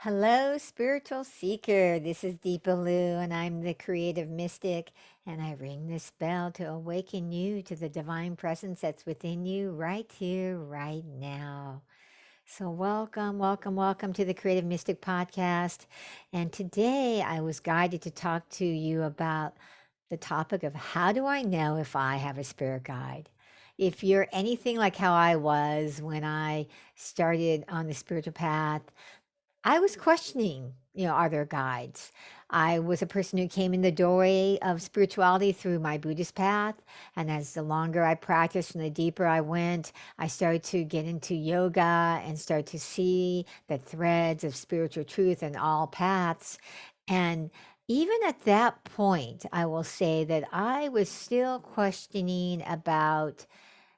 Hello, spiritual seeker. This is Deepa Lou, and I'm the creative mystic. And I ring this bell to awaken you to the divine presence that's within you right here, right now. So, welcome, welcome, welcome to the Creative Mystic Podcast. And today I was guided to talk to you about the topic of how do I know if I have a spirit guide? If you're anything like how I was when I started on the spiritual path, I was questioning, are there guides? I was a person who came in the doorway of spirituality through my Buddhist path. And as the longer I practiced and the deeper I went, I started to get into yoga and start to see the threads of spiritual truth in all paths. And even at that point, I will say that I was still questioning about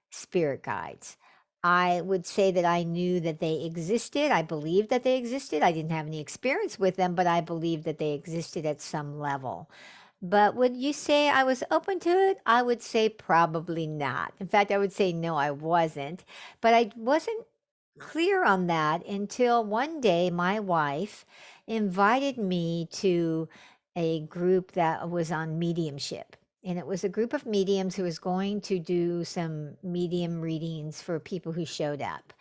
spirit guides. I would say that I knew that they existed. I believed that they existed. I didn't have any experience with them, but I believed that they existed at some level. But would you say I was open to it? I would say probably not. In fact, I would say no, I wasn't. But I wasn't clear on that until one day my wife invited me to a group that was on mediumship. And it was a group of mediums who was going to do some medium readings for people who showed up.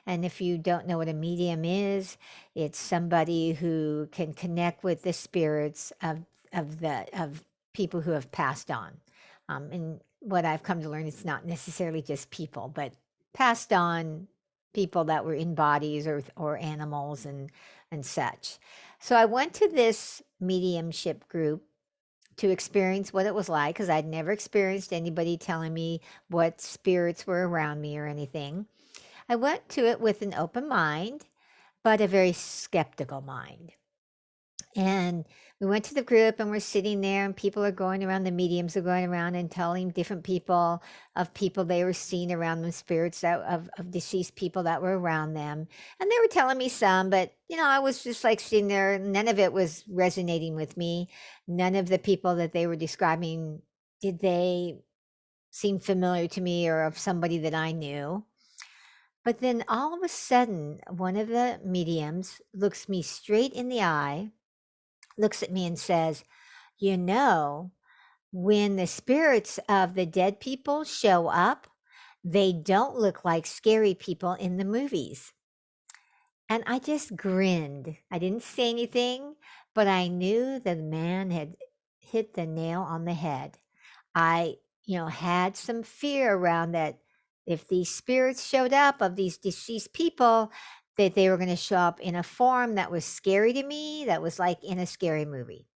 And if you don't know what a medium is, it's somebody who can connect with the spirits of people who have passed on. And what I've come to learn, it's not necessarily just people, but passed on people that were in bodies or animals and such. So I went to this mediumship group to experience what it was like because I'd never experienced anybody telling me what spirits were around me or anything. I went to it with an open mind, but a very skeptical mind. And we went to the group and we're sitting there and people are going around, the mediums are going around and telling different people of people they were seeing around them, spirits of deceased people that were around them. And they were telling me some, but I was just like sitting there. None of it was resonating with me. None of the people that they were describing, did they seem familiar to me or of somebody that I knew. But then all of a sudden, one of the mediums looks me straight in the eye, looks at me and says, you know, when the spirits of the dead people show up, they don't look like scary people in the movies. And I just grinned. I didn't say anything, but I knew the man had hit the nail on the head. I, had some fear around that if these spirits showed up of these deceased people, that they were going to show up in a form that was scary to me, that was like in a scary movie.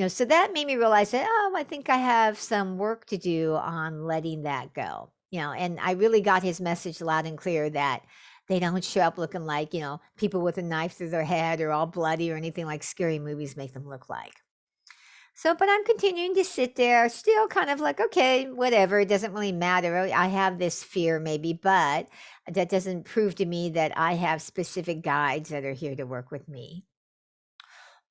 So that made me realize that, oh, I think I have some work to do on letting that go. And I really got his message loud and clear that they don't show up looking like, people with a knife through their head or all bloody or anything like scary movies make them look like. So, but I'm continuing to sit there, still kind of like, okay, whatever, it doesn't really matter. I have this fear maybe, but that doesn't prove to me that I have specific guides that are here to work with me,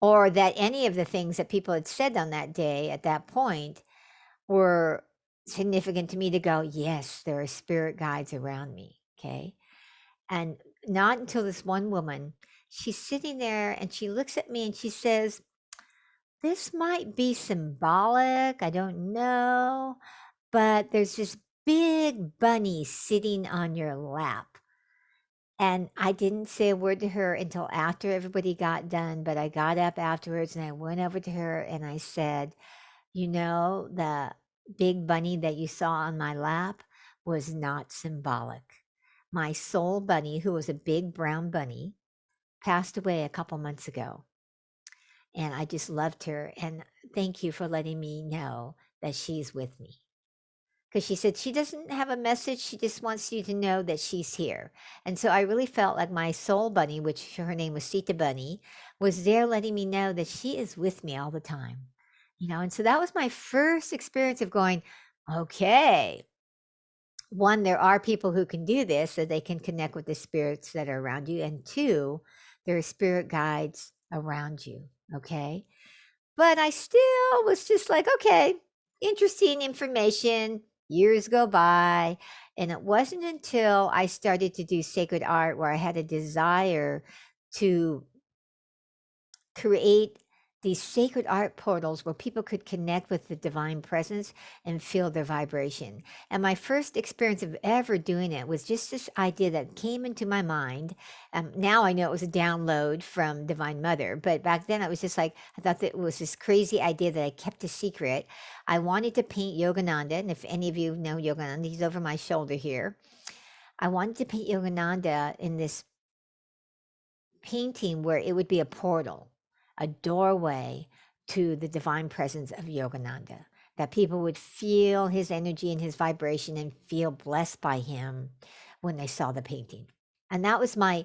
or that any of the things that people had said on that day at that point were significant to me to go, yes, there are spirit guides around me. Okay. And not until this one woman, she's sitting there and she looks at me and she says, this might be symbolic. I don't know. But there's this big bunny sitting on your lap. And I didn't say a word to her until after everybody got done, but I got up afterwards and I went over to her and I said, the big bunny that you saw on my lap was not symbolic. My soul bunny, who was a big brown bunny, passed away a couple months ago. And I just loved her. And thank you for letting me know that she's with me. Because she said she doesn't have a message. She just wants you to know that she's here. And so I really felt like my soul bunny, which her name was Sita Bunny, was there letting me know that she is with me all the time. And so that was my first experience of going, okay, one, there are people who can do this, so they can connect with the spirits that are around you. And two, there are spirit guides around you. Okay. But I still was just like, okay, interesting information. Years go by. And it wasn't until I started to do sacred art where I had a desire to create these sacred art portals where people could connect with the divine presence and feel their vibration. And my first experience of ever doing it was just this idea that came into my mind. Now I know it was a download from Divine Mother, but back then I was just like, I thought that it was this crazy idea that I kept a secret. I wanted to paint Yogananda, and if any of you know Yogananda, he's over my shoulder here. I wanted to paint Yogananda in this painting where it would be a portal, a doorway to the divine presence of Yogananda, that people would feel his energy and his vibration and feel blessed by him when they saw the painting. And that was my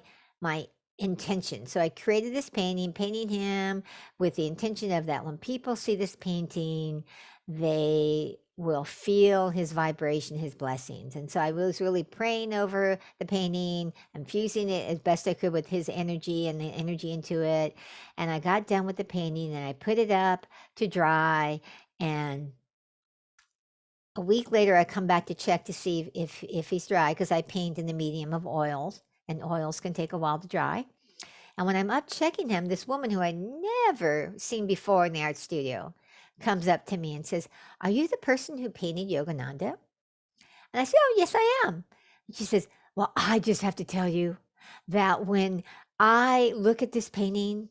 intention. So I created this painting, painting him with the intention of that when people see this painting, they will feel his vibration, his blessings. And so I was really praying over the painting, infusing it as best I could with his energy and the energy into it. And I got done with the painting and I put it up to dry. And a week later, I come back to check to see if he's dry because I paint in the medium of oils, and oils can take a while to dry. And when I'm up checking him, this woman who I'd never seen before in the art studio comes up to me and says, "Are you the person who painted Yogananda?" And I said, "Oh, yes, I am." And she says, "Well, I just have to tell you that when I look at this painting,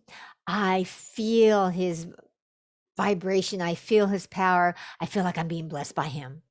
I feel his vibration, I feel his power, I feel like I'm being blessed by him."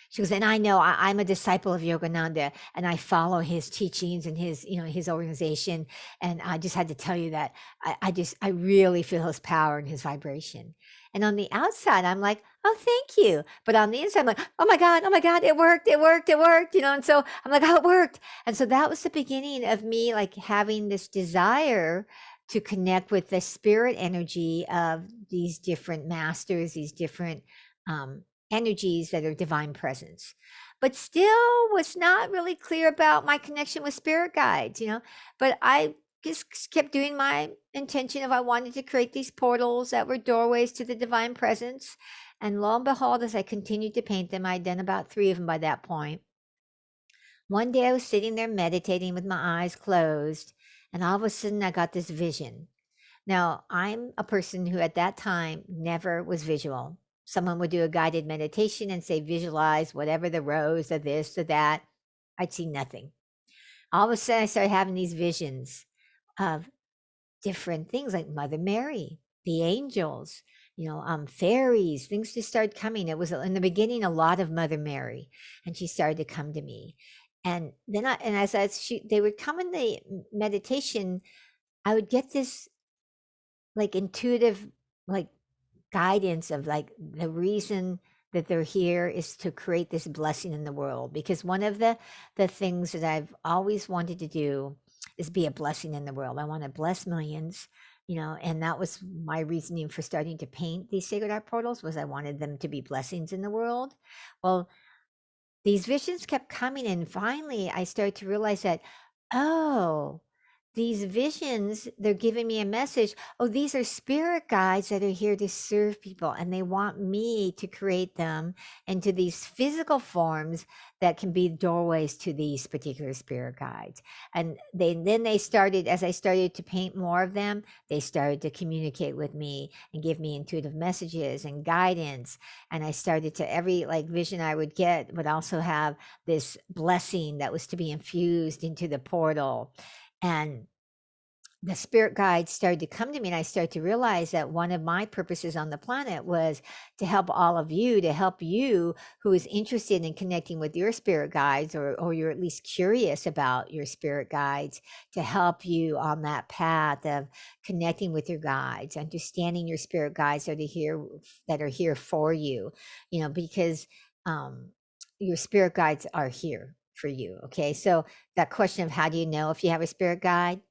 She goes, "And I know I'm a disciple of Yogananda and I follow his teachings and his, his organization. And I just had to tell you that I really feel his power and his vibration." And on the outside, I'm like, "Oh, thank you." But on the inside, I'm like, oh my God, it worked, it worked, it worked, And so I'm like, "Oh, it worked." And so that was the beginning of me like having this desire to connect with the spirit energy of these different masters, these different, um, energies that are divine presence, but still was not really clear about my connection with spirit guides. But I just kept doing my intention of I wanted to create these portals that were doorways to the divine presence. And lo and behold, as I continued to paint them, I'd done about 3 of them by that point. One day I was sitting there meditating with my eyes closed, and all of a sudden I got this vision. Now, I'm a person who at that time never was visual. Someone would do a guided meditation and say, visualize whatever the rose or this or that. I'd see nothing. All of a sudden, I started having these visions of different things like Mother Mary, the angels, fairies, things just started coming. It was in the beginning a lot of Mother Mary, and she started to come to me. And then they would come in the meditation, I would get this like intuitive like guidance of like the reason that they're here is to create this blessing in the world, because one of the things that I've always wanted to do is be a blessing in the world. I want to bless millions, and that was my reasoning for starting to paint these sacred art portals, was I wanted them to be blessings in the world. Well, these visions kept coming, and finally I started to realize that, oh, these visions, they're giving me a message. Oh, these are spirit guides that are here to serve people, and they want me to create them into these physical forms that can be doorways to these particular spirit guides. And then they started, as I started to paint more of them, they started to communicate with me and give me intuitive messages and guidance. And I started to, every like vision I would get would also have this blessing that was to be infused into the portal. And the spirit guides started to come to me, and I started to realize that one of my purposes on the planet was to help all of you, to help you who is interested in connecting with your spirit guides, or you're at least curious about your spirit guides, to help you on that path of connecting with your guides, understanding your spirit guides that are here for you, because um, your spirit guides are here for you. Okay. So that question of how do you know if you have a spirit guide?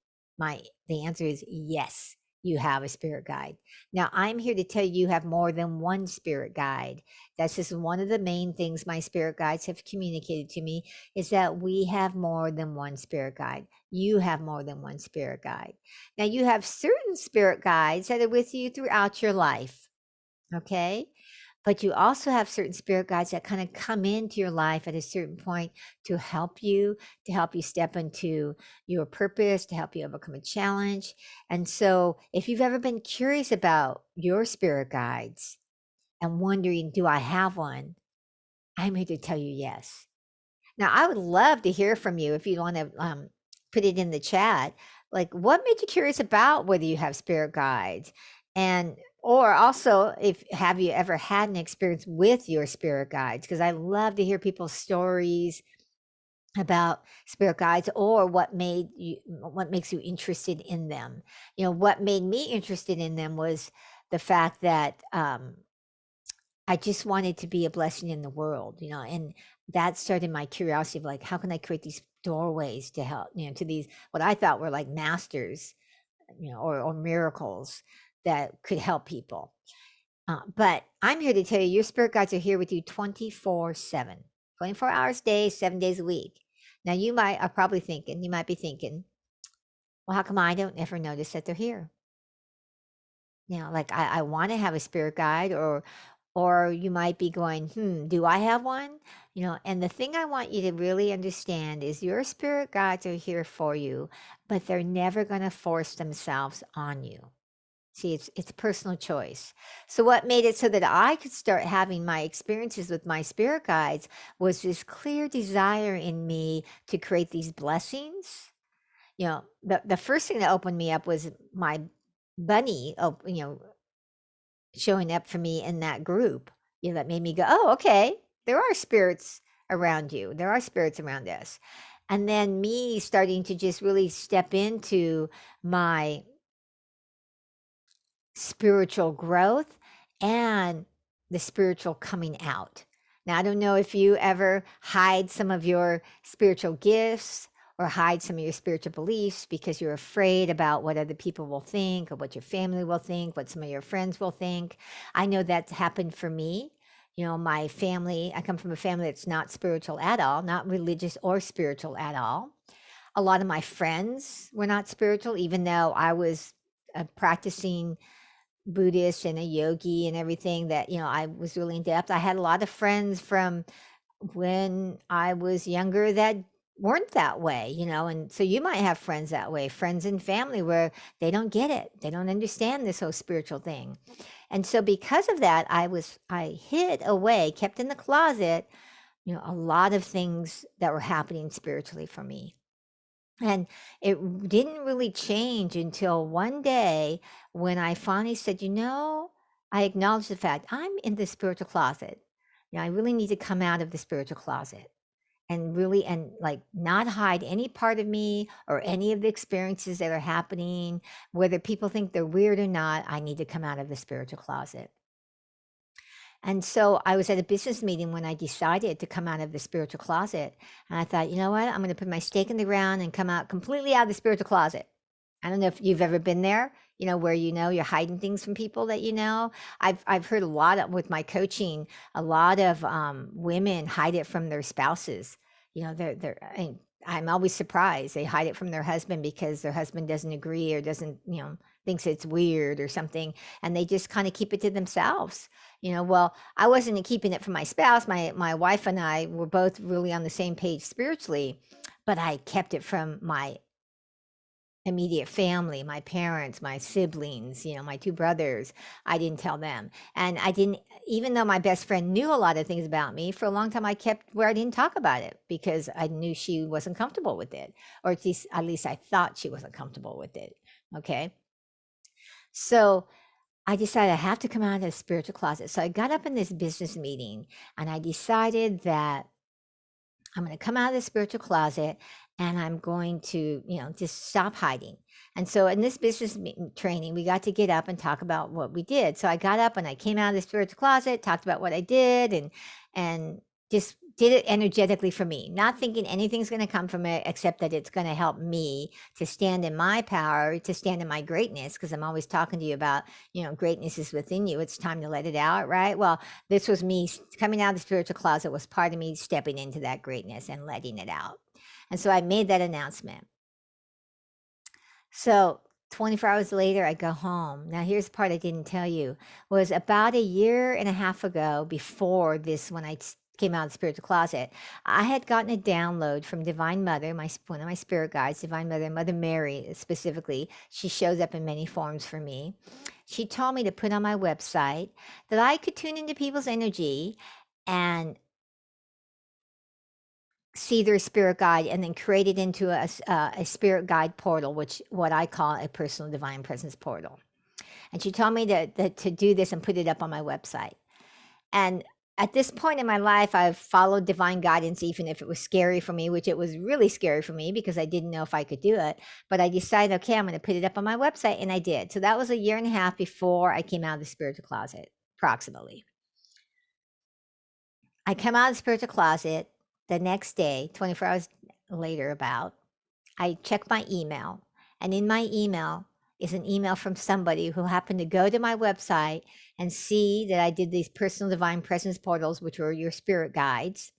The answer is yes, you have a spirit guide. Now, I'm here to tell you, you have more than one spirit guide. That's just one of the main things my spirit guides have communicated to me, is that we have more than one spirit guide. You have more than one spirit guide. Now, you have certain spirit guides that are with you throughout your life. Okay. but you also have certain spirit guides that kind of come into your life at a certain point to help you step into your purpose, to help you overcome a challenge. And so, if you've ever been curious about your spirit guides and wondering, do I have one? I'm here to tell you yes. Now, I would love to hear from you if you want to put it in the chat. Like, what made you curious about whether you have spirit guides? And, or also, if have you ever had an experience with your spirit guides? Because I love to hear people's stories about spirit guides, or what makes you interested in them. What made me interested in them was the fact that I just wanted to be a blessing in the world, and that started my curiosity of like, how can I create these doorways to help, to these, what I thought were like masters, or miracles that could help people. But I'm here to tell you, your spirit guides are here with you 24/7, 24 hours a day, 7 days a week. Now are probably thinking, you might be thinking, well, how come I don't ever notice that they're here? Like I want to have a spirit guide, or you might be going, do I have one? And the thing I want you to really understand is your spirit guides are here for you, but they're never going to force themselves on you. See, it's personal choice. So what made it so that I could start having my experiences with my spirit guides was this clear desire in me to create these blessings. The first thing that opened me up was my bunny, showing up for me in that group, that made me go, oh, okay, there are spirits around you. There are spirits around us. And then me starting to just really step into my spiritual growth and the spiritual coming out. Now, I don't know if you ever hide some of your spiritual gifts or hide some of your spiritual beliefs because you're afraid about what other people will think, or what your family will think, what some of your friends will think. I know that's happened for me. My family, I come from a family that's not spiritual at all, not religious or spiritual at all. A lot of my friends were not spiritual, even though I was practicing Buddhist and a yogi and everything, that, I was really in depth. I had a lot of friends from when I was younger that weren't that way, and so you might have friends that way, friends and family where they don't get it. They don't understand this whole spiritual thing. And so because of that, I hid away, kept in the closet, a lot of things that were happening spiritually for me. And it didn't really change until one day when I finally said, I acknowledged the fact I'm in the spiritual closet. I really need to come out of the spiritual closet and really, and like not hide any part of me or any of the experiences that are happening, whether people think they're weird or not. I need to come out of the spiritual closet. And so I was at a business meeting when I decided to come out of the spiritual closet. And I thought, you know what? I'm going to put my stake in the ground and come out completely out of the spiritual closet. I don't know if you've ever been there, where you're hiding things from people that you know. I've heard a lot with my coaching, a lot of women hide it from their spouses. I'm always surprised they hide it from their husband because their husband doesn't agree or doesn't, thinks it's weird or something, and they just kind of keep it to themselves. Well, I wasn't keeping it from my spouse. My wife and I were both really on the same page spiritually, but I kept it from my immediate family, my parents, my siblings, my two brothers. I didn't tell them. And I didn't, even though my best friend knew a lot of things about me, for a long time I kept where I didn't talk about it because I knew she wasn't comfortable with it, or at least I thought she wasn't comfortable with it. Okay. So I decided I have to come out of the spiritual closet. So I got up in this business meeting and I decided that I'm going to come out of the spiritual closet and I'm going to, just stop hiding. And so in this business training, we got to get up and talk about what we did. So I got up and I came out of the spiritual closet, talked about what I did, and just did it energetically for me, not thinking anything's going to come from it except that it's going to help me to stand in my power, to stand in my greatness. Because I'm always talking to you about, greatness is within you. It's time to let it out, right? Well, this was me coming out of the spiritual closet, was part of me stepping into that greatness and letting it out. And so I made that announcement. So 24 hours later, I go home. Now, here's the part I didn't tell you, was about a year and a half ago, before this, when came out of the spiritual closet, I had gotten a download from Divine Mother, one of my spirit guides, Divine Mother, Mother Mary specifically. She shows up in many forms for me. She told me to put on my website that I could tune into people's energy and see their spirit guide, and then create it into a spirit guide portal, which what I call a personal divine presence portal. And she told me to do this and put it up on my website. And at this point in my life, I've followed divine guidance, even if it was scary for me, which it was really scary for me because I didn't know if I could do it. But I decided, okay, I'm going to put it up on my website. And I did. So that was a year and a half before I came out of the spiritual closet, approximately. I come out of the spiritual closet the next day, 24 hours later, about. I check my email, and in my email is an email from somebody who happened to go to my website and see that I did these personal divine presence portals, which were your spirit guides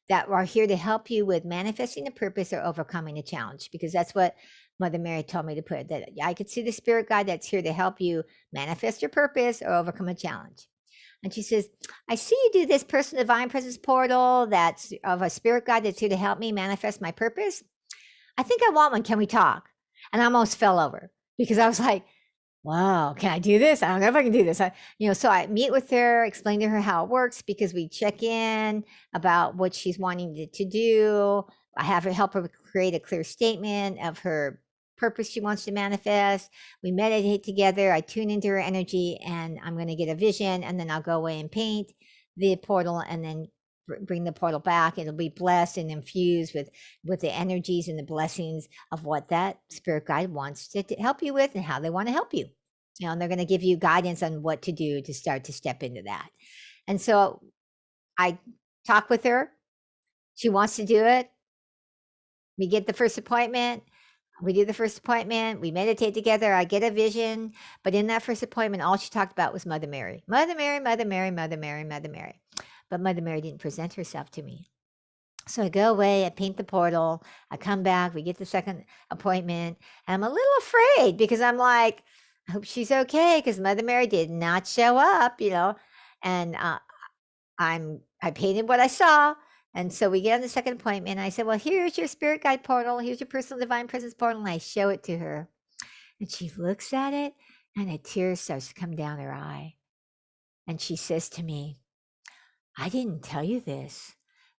that are here to help you with manifesting a purpose or overcoming a challenge, because that's what Mother Mary told me to put, that I could see the spirit guide that's here to help you manifest your purpose or overcome a challenge. And she says, I see you do this personal divine presence portal that's of a spirit guide that's here to help me manifest my purpose. I think I want one. Can we talk? And I almost fell over because I was like, wow, can I do this? I don't know if I can do this. So I meet with her, explain to her how it works, because we check in about what she's wanting to do. I have her help her create a clear statement of her purpose she wants to manifest. We meditate together. I tune into her energy, and I'm going to get a vision, and then I'll go away and paint the portal, and then bring the portal back. It'll be blessed and infused with the energies and the blessings of what that spirit guide wants to help you with and how they want to help you. And they're going to give you guidance on what to do to start to step into that. And so I talk with her. She wants to do it. We get the first appointment. We do the first appointment. We meditate together. I get a vision. But in that first appointment, all she talked about was Mother Mary. Mother Mary, Mother Mary, Mother Mary, Mother Mary. But Mother Mary didn't present herself to me. So I go away, I paint the portal, I come back, we get the second appointment, and I'm a little afraid because I'm like, I hope she's okay, because Mother Mary did not show up, and I painted what I saw. And so we get on the second appointment. And I said, well, here's your spirit guide portal, here's your personal divine presence portal, and I show it to her. And she looks at it, and a tear starts to come down her eye. And she says to me, I didn't tell you this,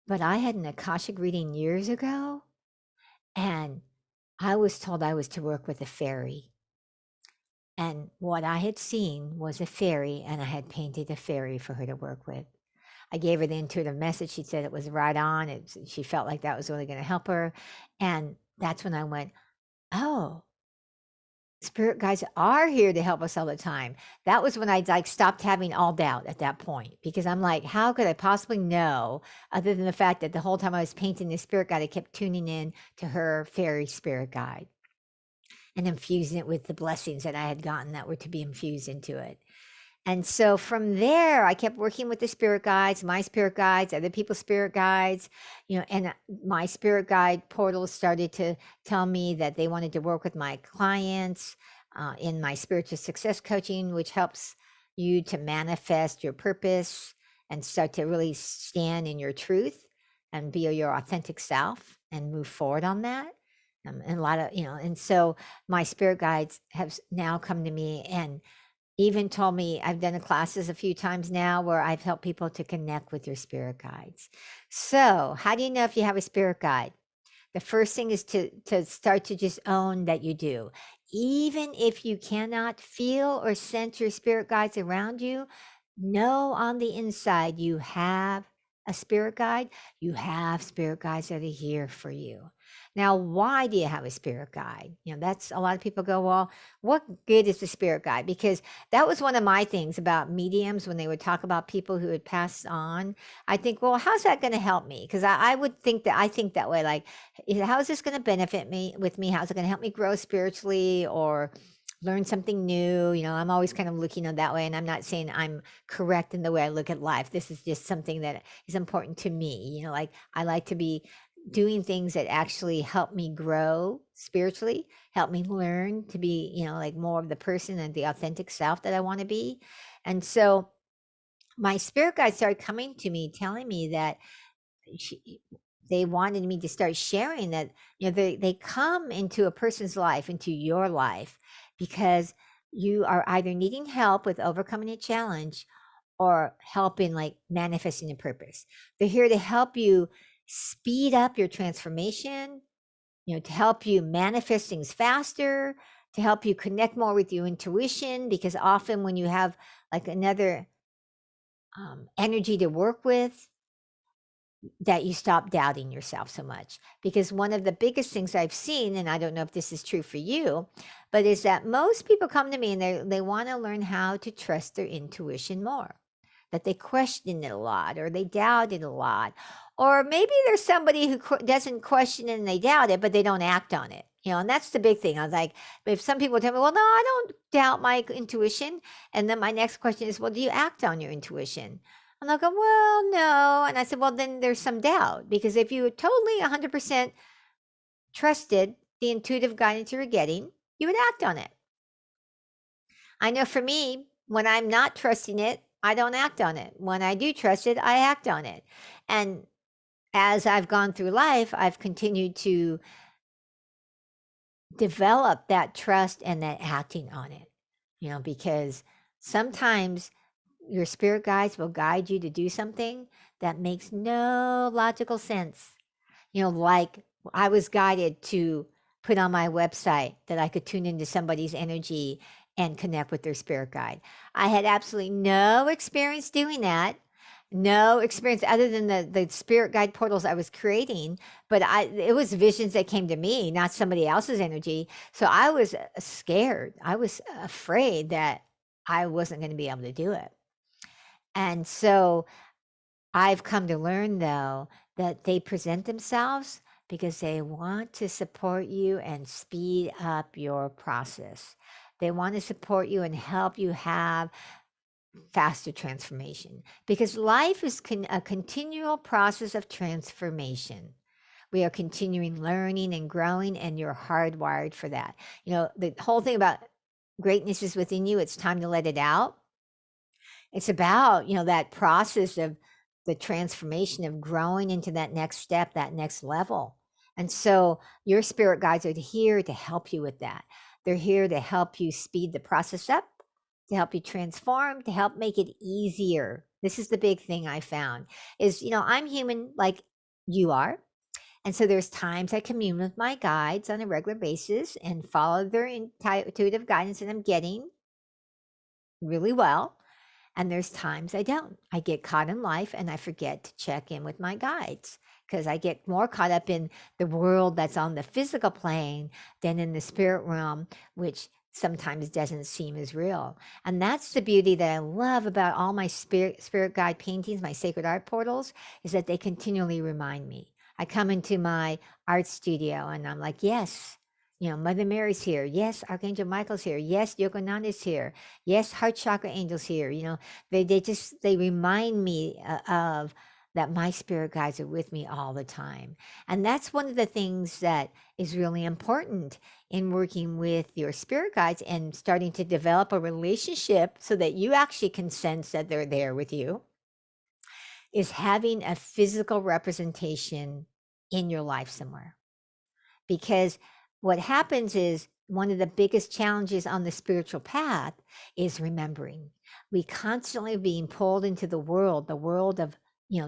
but I had an Akashic reading years ago, and I was told I was to work with a fairy. And what I had seen was a fairy, and I had painted a fairy for her to work with. I gave her the intuitive message. She said it was right on. She felt like that was really going to help her. And that's when I went, oh, spirit guides are here to help us all the time. That was when I stopped having all doubt at that point, because I'm like, how could I possibly know, other than the fact that the whole time I was painting the spirit guide, I kept tuning in to her fairy spirit guide and infusing it with the blessings that I had gotten that were to be infused into it. And so from there, I kept working with the spirit guides, my spirit guides, other people's spirit guides, and my spirit guide portal started to tell me that they wanted to work with my clients in my spiritual success coaching, which helps you to manifest your purpose and start to really stand in your truth and be your authentic self and move forward on that. And a lot of, and so my spirit guides have now come to me and even told me, I've done the classes a few times now where I've helped people to connect with your spirit guides. So how do you know if you have a spirit guide? The first thing is to start to just own that you do. Even if you cannot feel or sense your spirit guides around you, know on the inside you have a spirit guide. You have spirit guides that are here for you. Now, why do you have a spirit guide? That's a lot of people go, well, what good is the spirit guide? Because that was one of my things about mediums when they would talk about people who had passed on. I think, well, how's that going to help me? Because I would think that I think that way, like, how is this going to benefit me with me? How's it going to help me grow spiritually or learn something new? I'm always kind of looking at that way. And I'm not saying I'm correct in the way I look at life. This is just something that is important to me. Like I like to be doing things that actually help me grow spiritually, help me learn to be, like more of the person and the authentic self that I want to be. And so my spirit guides started coming to me, telling me that she, they wanted me to start sharing that, they come into a person's life, into your life, because you are either needing help with overcoming a challenge or helping like manifesting a purpose. They're here to help you speed up your transformation, to help you manifest things faster, to help you connect more with your intuition, because often when you have like another energy to work with, that you stop doubting yourself so much. Because one of the biggest things I've seen, and I don't know if this is true for you, but is that most people come to me and they want to learn how to trust their intuition more, that they question it a lot or they doubt it a lot. Or maybe there's somebody who doesn't question it and they doubt it, but they don't act on it. And that's the big thing. I was like, if some people tell me, well, no, I don't doubt my intuition. And then my next question is, well, do you act on your intuition? And they'll go, well, no. And I said, well, then there's some doubt, because if you totally 100% trusted the intuitive guidance you were getting, you would act on it. I know for me, when I'm not trusting it, I don't act on it. When I do trust it, I act on it. And as I've gone through life, I've continued to develop that trust and that acting on it, because sometimes your spirit guides will guide you to do something that makes no logical sense. Like I was guided to put on my website that I could tune into somebody's energy and connect with their spirit guide. I had absolutely no experience doing that. No experience other than the spirit guide portals I was creating, but it was visions that came to me, not somebody else's energy. So I was scared. I was afraid that I wasn't going to be able to do it. And so I've come to learn, though, that they present themselves because they want to support you and speed up your process. They want to support you and help you have faster transformation, because life is a continual process of transformation. We are continuing learning and growing, and you're hardwired for that. The whole thing about greatness is within you. It's time to let it out. It's about, that process of the transformation of growing into that next step, that next level. And so your spirit guides are here to help you with that. They're here to help you speed the process up, to help you transform, to help make it easier. This is the big thing I found is, I'm human like you are. And so there's times I commune with my guides on a regular basis and follow their intuitive guidance that I'm getting really well. And there's times I don't. I get caught in life and I forget to check in with my guides, because I get more caught up in the world that's on the physical plane than in the spirit realm, which sometimes doesn't seem as real. And that's the beauty that I love about all my spirit guide paintings, my sacred art portals, is that they continually remind me. I come into my art studio and I'm like, yes, Mother Mary's here. Yes, Archangel Michael's here. Yes, Yogananda's here. Yes, heart chakra angels here. They remind me of that my spirit guides are with me all the time. And that's one of the things that is really important in working with your spirit guides and starting to develop a relationship so that you actually can sense that they're there with you, is having a physical representation in your life somewhere. Because what happens is, one of the biggest challenges on the spiritual path is remembering. We constantly being pulled into the world of,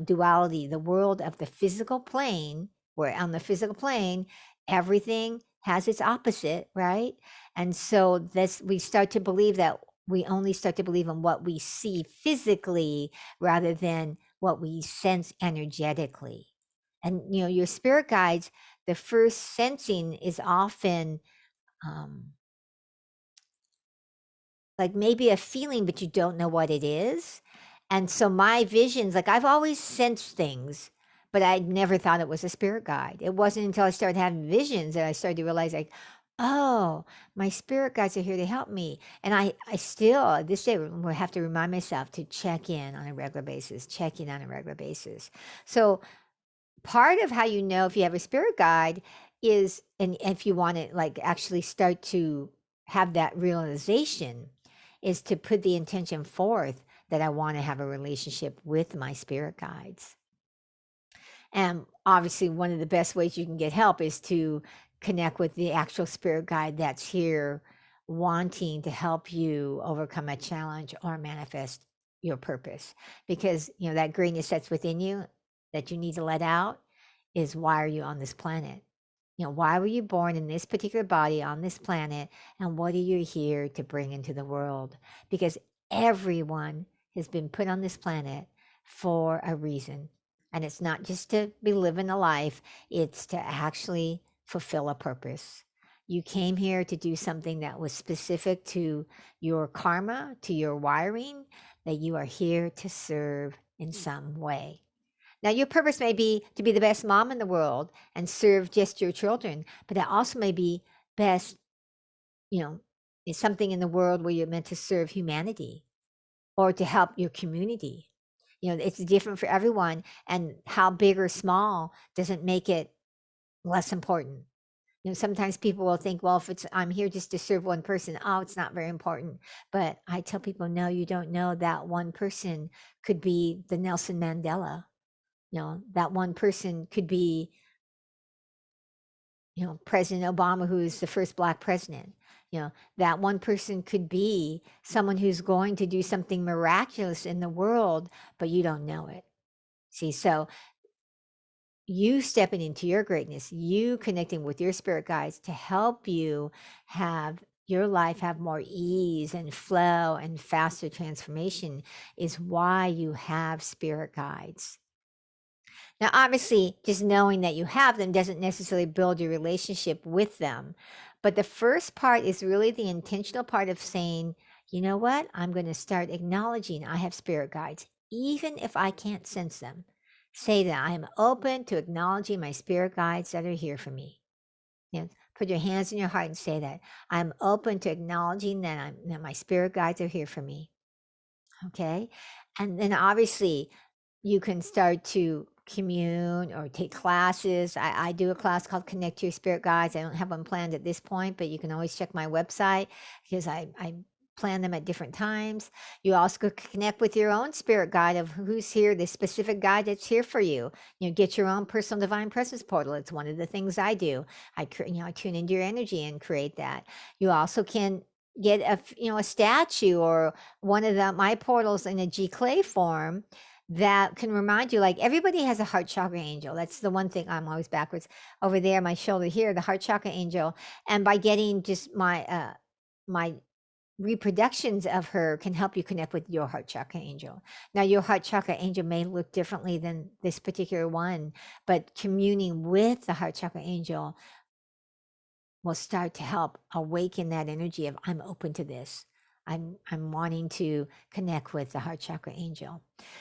duality, the world of the physical plane, where on the physical plane, everything has its opposite, right? And so we start to believe that we only start to believe in what we see physically rather than what we sense energetically. And, your spirit guides, the first sensing is often um, like maybe a feeling, but you don't know what it is. And so my visions, like I've always sensed things, but I never thought it was a spirit guide. It wasn't until I started having visions that I started to realize, like, oh, my spirit guides are here to help me. And I still, this day, will have to remind myself to check in on a regular basis, check in on a regular basis. So part of how you know if you have a spirit guide is, and if you want to like actually start to have that realization, is to put the intention forth that I want to have a relationship with my spirit guides. And obviously, one of the best ways you can get help is to connect with the actual spirit guide that's here wanting to help you overcome a challenge or manifest your purpose. Because, that greatness that's within you that you need to let out is why are you on this planet? Why were you born in this particular body on this planet? And what are you here to bring into the world? Because everyone has been put on this planet for a reason. And it's not just to be living a life, it's to actually fulfill a purpose. You came here to do something that was specific to your karma, to your wiring, that you are here to serve in some way. Now, your purpose may be to be the best mom in the world and serve just your children, but it also may be best, you know, is something in the world where you're meant to serve humanity or to help your community. It's different for everyone, and how big or small doesn't make it less important. Sometimes people will think, well, if it's I'm here just to serve one person, oh, it's not very important. But I tell people, no, you don't know that one person could be the Nelson Mandela. That one person could be, President Obama, who is the first Black president. That one person could be someone who's going to do something miraculous in the world, but you don't know it. See, so you stepping into your greatness, you connecting with your spirit guides to help you have your life have more ease and flow and faster transformation is why you have spirit guides. Now, obviously, just knowing that you have them doesn't necessarily build your relationship with them. But the first part is really the intentional part of saying, you know what? I'm going to start acknowledging I have spirit guides, even if I can't sense them. Say that I am open to acknowledging my spirit guides that are here for me. Put your hands in your heart and say that I'm open to acknowledging that my spirit guides are here for me. Okay. And then obviously you can start to commune or take classes. I do a class called Connect to Your Spirit Guides. I don't have one planned at this point, but you can always check my website because I plan them at different times. You also could connect with your own spirit guide of who's here, the specific guide that's here for you. Get your own personal divine presence portal. It's one of the things I do. I tune into your energy and create that. You also can get a statue or one of my portals in a G clay form that can remind you, like everybody has a heart chakra angel. That's the one thing I'm always backwards over there, my shoulder here, the heart chakra angel. And by getting just my reproductions of her can help you connect with your heart chakra angel. Now, your heart chakra angel may look differently than this particular one, but communing with the heart chakra angel will start to help awaken that energy of I'm open to this. I'm wanting to connect with the heart chakra angel.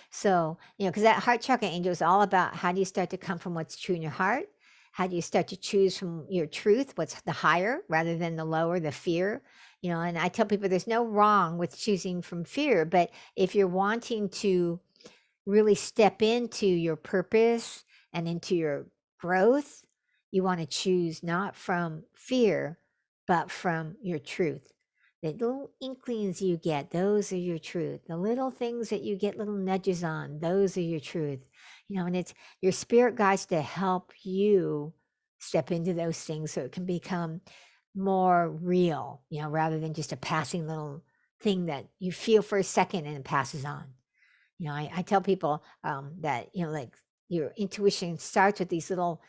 So, because that heart chakra angel is all about how do you start to come from what's true in your heart? How do you start to choose from your truth, what's the higher rather than the lower, the fear? And I tell people there's no wrong with choosing from fear, but if you're wanting to really step into your purpose and into your growth, you want to choose not from fear, but from your truth. The little inklings you get, those are your truth. The little things that you get little nudges on, those are your truth. And it's your spirit guides to help you step into those things so it can become more real, rather than just a passing little thing that you feel for a second and it passes on. I tell people that, like your intuition starts with these little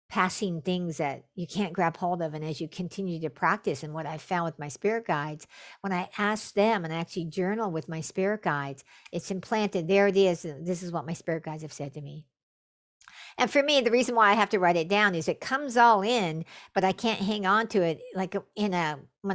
passing things that you can't grab hold of. And as you continue to practice, and what I found with my spirit guides, when I ask them and I actually journal with my spirit guides, it's implanted. There it is. This is what my spirit guides have said to me. And for me, the reason why I have to write it down is it comes all in, but I can't hang on to it. Like when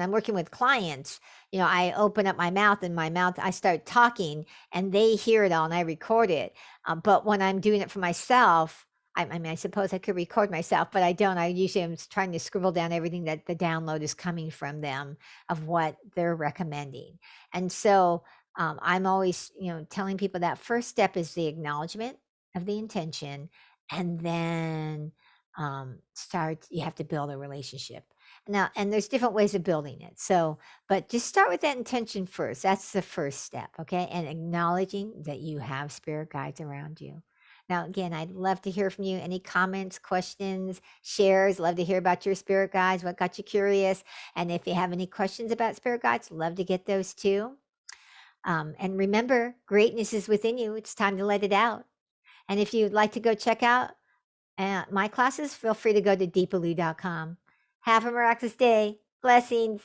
I'm working with clients, I open up my mouth and I start talking and they hear it all and I record it. But when I'm doing it for myself, I mean, I suppose I could record myself, but I don't. I usually am trying to scribble down everything that the download is coming from them of what they're recommending. And so I'm always, telling people that first step is the acknowledgement of the intention. and then you have to build a relationship now, and there's different ways of building it. So but just start with that intention first. That's the first step, okay? And acknowledging that you have spirit guides around you. Now again, I'd love to hear from you. Any comments, questions, shares? Love to hear about your spirit guides, what got you curious. And if you have any questions about spirit guides, love to get those too. And remember, greatness is within you. It's time to let it out. And if you'd like to go check out my classes, feel free to go to deepaloo.com. Have a miraculous day. Blessings.